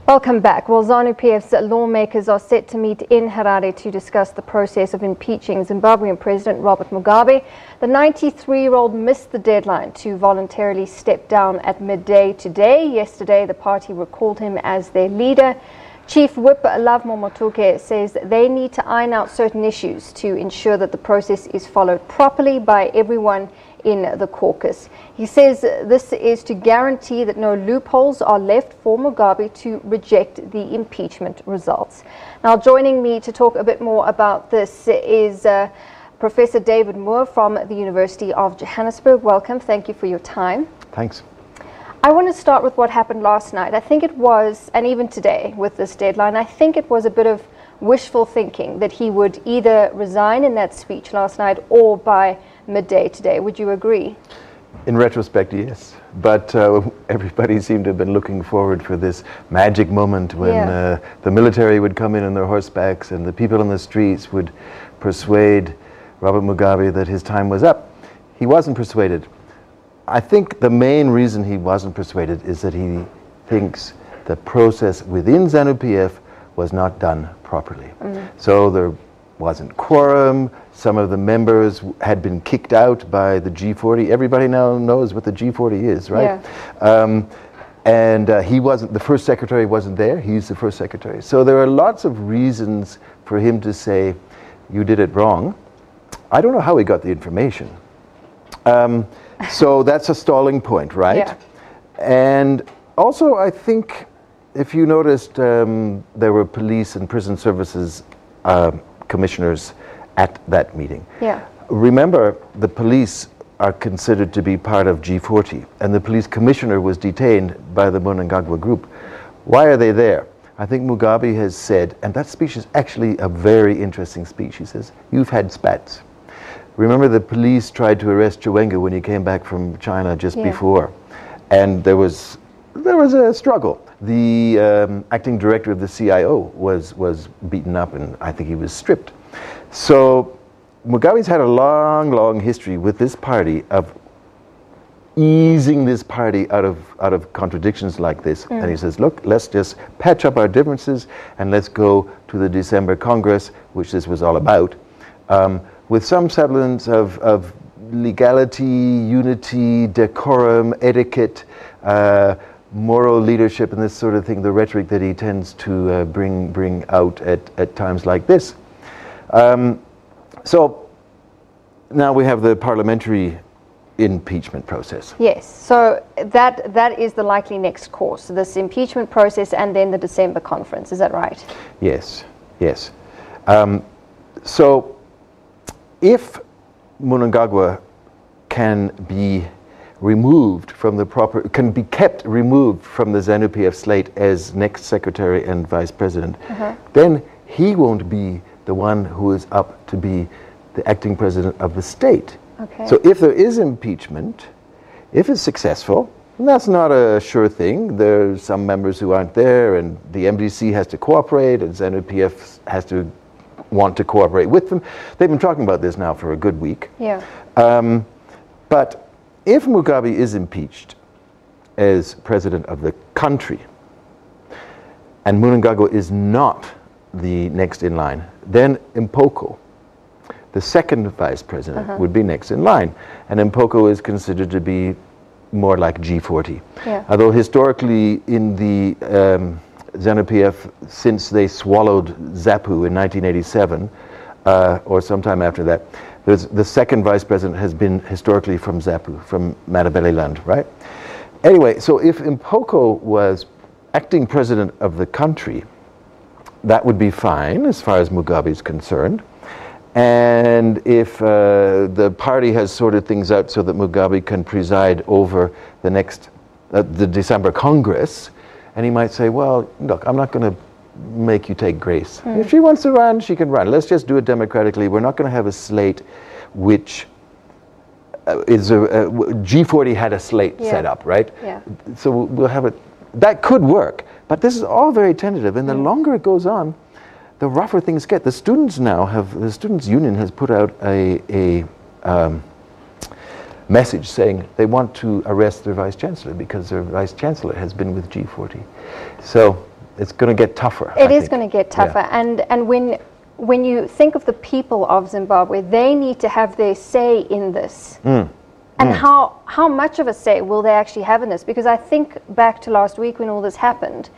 Welcome back. Well, ZANU-PF's lawmakers are set to meet in Harare to discuss the process of impeaching Zimbabwean President Robert Mugabe. The 93-year-old missed the deadline to voluntarily step down at midday today. Yesterday, the party recalled him as their leader. Chief Whip Lovemore Matuke says they need to iron out certain issues to ensure that the process is followed properly by everyone in the caucus. He says this is to guarantee that no loopholes are left for Mugabe to reject the impeachment results. Now, joining me to talk a bit more about this is Professor David Moore from the University of Johannesburg. Welcome. Thank you for your time. Thanks. I want to start with what happened last night. I think it was, and even today with this deadline, I think it was a bit of wishful thinking that he would either resign in that speech last night or by midday today. Would you agree? In retrospect, yes. But everybody seemed to have been looking forward for this magic moment when the military would come in on their horsebacks and the people on the streets would persuade Robert Mugabe that his time was up. He wasn't persuaded. I think the main reason he wasn't persuaded is that he thinks the process within ZANU-PF was not done properly. So there wasn't quorum. Some of the members had been kicked out by the G40. Everybody now knows what the G40 is, right? Yeah. And he wasn't, the first secretary wasn't there. He's the first secretary. So there are lots of reasons for him to say, you did it wrong. I don't know how he got the information. So that's a stalling point, right? Yeah. And also, I think, if you noticed, there were police and prison services commissioners at that meeting. Yeah. Remember, the police are considered to be part of G40, and the police commissioner was detained by the Mnangagwa group. Why are they there? I think Mugabe has said, and that speech is actually a very interesting speech. He says, you've had spats. Remember, the police tried to arrest Chiwenga when he came back from China just before, and there was a struggle. The acting director of the CIO was beaten up, and I think he was stripped. So Mugabe's had a long history with this party of easing this party out of contradictions like this. And he says, look, let's just patch up our differences and let's go to the December Congress, which this was all about, with some semblance of legality, unity, decorum, etiquette, moral leadership, and this sort of thing, the rhetoric that he tends to bring out at times like this. So now we have the parliamentary impeachment process. Yes, so that is the likely next course, this impeachment process and then the December conference, is that right? Yes, yes. So if Mnangagwa can be removed from the can be kept removed from the ZANU-PF slate as next secretary and vice president, then he won't be the one who is up to be the acting president of the state. Okay. So if there is impeachment, if it's successful, and that's not a sure thing, there's some members who aren't there, and the MDC has to cooperate, and ZANU-PF has to want to cooperate with them. They've been talking about this now for a good week. Yeah. But if Mugabe is impeached as president of the country, and Mnangagwa is not the next in line, then Mpoko, the second vice president, would be next in line. And Mpoko is considered to be more like G40. Yeah. Although historically in the ZANU-PF, since they swallowed ZAPU in 1987, or sometime after that, the second vice president has been historically from ZAPU, from Matabeleland, right? Anyway, so if Mpoko was acting president of the country, that would be fine as far as Mugabe is concerned. And if the party has sorted things out so that Mugabe can preside over the next, the December Congress, and he might say, well, look, I'm not going to make you take grace. If she wants to run, she can run. Let's just do it democratically. We're not going to have a slate which is G40 had a slate set up, right? Yeah. So we'll have it. That could work. But this is all very tentative, and the longer it goes on, the rougher things get. The students now have, the Students' Union has put out a message saying they want to arrest their vice chancellor because their vice chancellor has been with G40. So It's going to get tougher. It is going to get tougher. Yeah. And when you think of the people of Zimbabwe, they need to have their say in this. And how much of a say will they actually have in this? Because I think back to last week when all this happened,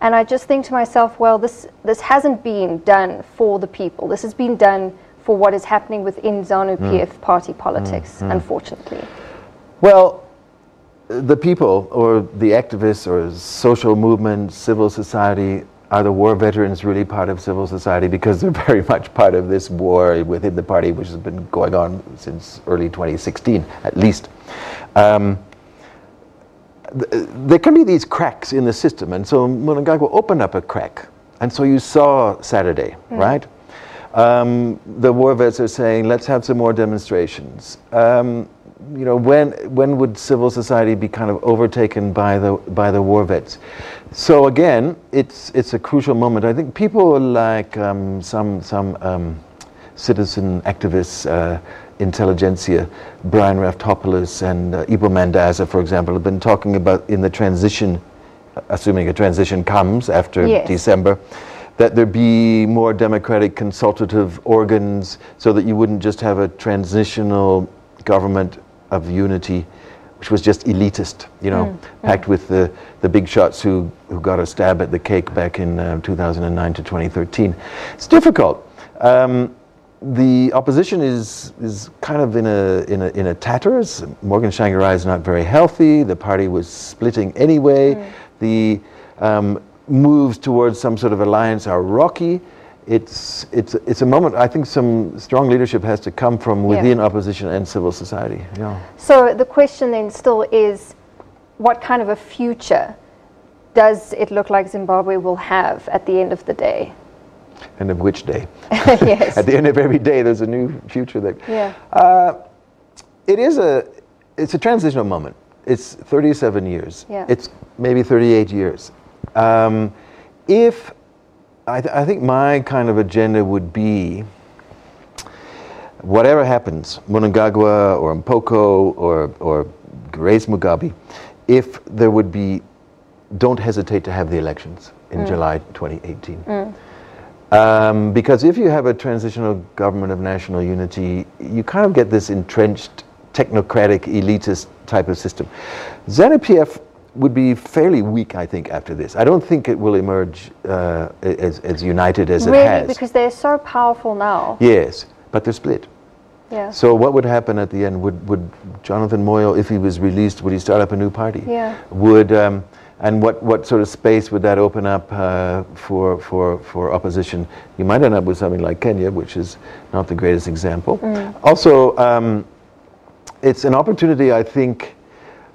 and I just think to myself, well, this hasn't been done for the people. This has been done for what is happening within ZANU-PF party politics, unfortunately. Well, the people, or the activists, or social movement, civil society, are the war veterans really part of civil society? Because they're very much part of this war within the party, which has been going on since early 2016, at least. There can be these cracks in the system, and so Mnangagwa opened up a crack. And so you saw Saturday, right? The war vets are saying, let's have some more demonstrations. You know, when would civil society be kind of overtaken by the war vets? So again, it's a crucial moment. I think people like some citizen activists, intelligentsia, Brian Raftopoulos and Ibo Mandaza, for example, have been talking about in the transition, assuming a transition comes after December, that there be more democratic consultative organs so that you wouldn't just have a transitional government of unity, which was just elitist, you know, packed with the big shots who got a stab at the cake back in 2009 to 2013. It's difficult. The opposition is kind of in a tatters. Morgan Tsvangirai is not very healthy. The party was splitting anyway. The moves towards some sort of alliance are rocky. It's a moment. I think some strong leadership has to come from within opposition and civil society. Yeah. So the question then still is, what kind of a future does it look like Zimbabwe will have at the end of the day? End of which day? Yes. At the end of every day, there's a new future. It's a transitional moment. It's 37 years. Yeah. It's maybe 38 years. I think my kind of agenda would be, whatever happens, Mnangagwa or Mpoko or Grace Mugabe, if there would be, don't hesitate to have the elections in July 2018. Because if you have a transitional government of national unity, you kind of get this entrenched, technocratic, elitist type of system. ZANU-PF would be fairly weak, I think, after this. I don't think it will emerge as united as it has. Really? Because they're so powerful now. Yes, but they're split. Yeah. So what would happen at the end? Would Jonathan Moyo, if he was released, would he start up a new party? Yeah. Would and what sort of space would that open up for opposition? You might end up with something like Kenya, which is not the greatest example. Also, it's an opportunity, I think.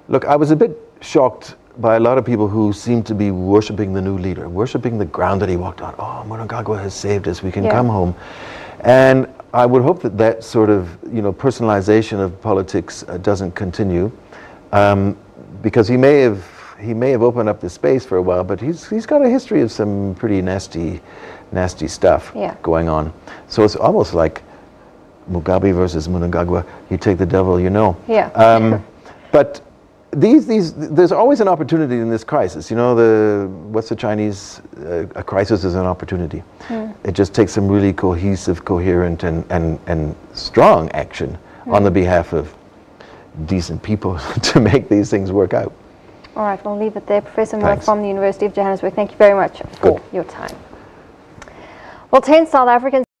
Look, I was a bit shocked by a lot of people who seem to be worshipping the new leader, worshipping the ground that he walked on. Oh, Mnangagwa has saved us, we can come home. And I would hope that that sort of, you know, personalization of politics doesn't continue, because he may have opened up the space for a while, but he's got a history of some pretty nasty stuff going on. So it's almost like Mugabe versus Mnangagwa. You take the devil, you know. Yeah. But there's always an opportunity in this crisis. You know, what's the Chinese? A crisis is an opportunity. It just takes some really cohesive, coherent, and strong action on the behalf of decent people to make these things work out. All right, we'll leave it there. Professor Moore from the University of Johannesburg, thank you very much for your time. Well, 10 South Africans